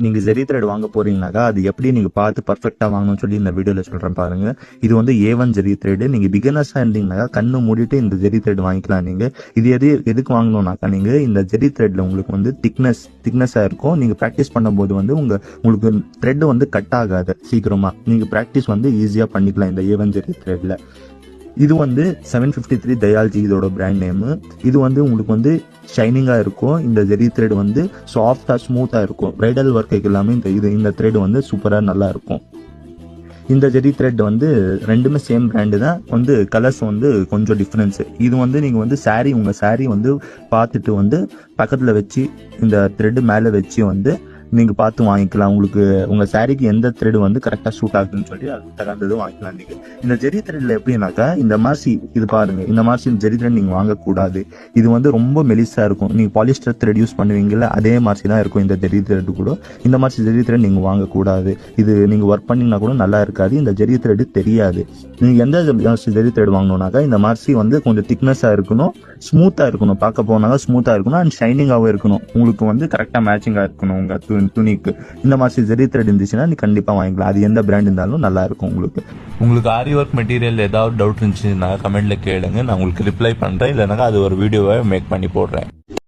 நீங்க ஜெரி த்ரெட் வாங்க போறீங்கனாக்கா அது எப்படி நீங்க பார்த்து பர்ஃபெக்டா வாங்கணும்னு சொல்லி இந்த வீடியோல சொல்றேன் பாருங்க. இது வந்து A1 ஜெரி த்ரெட். நீங்க பிகினர்ஸா இருந்தீங்கன்னாக்கா கண்ணு மூடிட்டு இந்த ஜெரி த்ரெட் வாங்கிக்கலாம். நீங்க இது எதுக்கு வாங்கணும்னாக்கா நீங்க இந்த ஜெரி த்ரெட்ல உங்களுக்கு வந்து திக்னஸா இருக்கும். நீங்க பிராக்டிஸ் பண்ணும்போது வந்து உங்களுக்கு த்ரெட் வந்து கட் ஆகாது சீக்கிரமா. நீங்க பிராக்டிஸ் வந்து ஈஸியா பண்ணிக்கலாம் இந்த A1 ஜெரி த்ரெட்ல. இது வந்து 753 தயால்ஜி இதோட பிராண்ட் நேம். இது வந்து உங்களுக்கு வந்து ஷைனிங்கா இருக்கும். இந்த ஜெரி த்ரெட் வந்து சாஃப்டா ஸ்மூத்தா இருக்கும். பிரைடல் ஒர்க்கு எல்லாமே இந்த த்ரெட் வந்து சூப்பரா நல்லா இருக்கும். இந்த ஜெரி த்ரெட் வந்து ரெண்டுமே சேம் பிராண்டு தான். வந்து கலர்ஸ் வந்து கொஞ்சம் டிஃப்ரென்ஸ். இது வந்து நீங்க வந்து உங்க சாரி வந்து பார்த்துட்டு வந்து பக்கத்துல வச்சு இந்த த்ரெட் மேல வச்சு வந்து நீங்க பார்த்து வாங்கிக்கலாம். உங்களுக்கு உங்க சாரிக்கு எந்த த்ரெட் வந்து கரெக்டா சூட் ஆகுதுன்னு சொல்லி அது தகுந்தது வாங்கிக்கலாம். நீங்க இந்த ஜெரி த்ரெட்ல எப்படின்னாக்கா இந்த மாதிரி இது பாருங்க, இந்த மாதிரி ஜெரி த்ரெட் நீங்க வாங்கக்கூடாது. இது வந்து ரொம்ப மெலிசா இருக்கும். நீங்க பாலிஸ்டர் த்ரெட் யூஸ் பண்ணுவீங்கல்ல, அதே மாதிரி தான் இருக்கும் இந்த ஜெரி த்ரெட் கூட. இந்த மாதிரி ஜெரி த்ரெட் நீங்க வாங்கக்கூடாது. இது நீங்க ஒர்க் பண்ணீங்கன்னா கூட நல்லா இருக்காது. இந்த ஜெரி த்ரெட் தெரியாது. நீங்க எந்த ஜெரி த்ரெட் வாங்கணும்னாக்கா இந்த மாதிரி வந்து கொஞ்சம் திக்னஸா இருக்கணும், ஸ்மூத்தா இருக்கணும். பார்க்க போனாங்க ஸ்மூத்தா இருக்கணும் அண்ட் ஷைனிங்காகவும் இருக்கணும். உங்களுக்கு வந்து கரெக்டா மேட்சிங்கா இருக்கணும் உங்க துணிக்கு. இந்த மாதிரி ஜெரி த்ரெட் இருந்துச்சுன்னா நீ கண்டிப்பா வாங்கிக்கலாம். அது எந்த பிராண்ட் இருந்தாலும் நல்லா இருக்கும். உங்களுக்கு ஆரி ஒர்க் மெட்டீரியல் ஏதாவது டவுட் இருந்துச்சுன்னா கமெண்ட்ல கேளுங்க, நான் உங்களுக்கு ரிப்ளை பண்றேன். இல்லைனாக்கா அது ஒரு வீடியோவை மேக் பண்ணி போடுறேன்.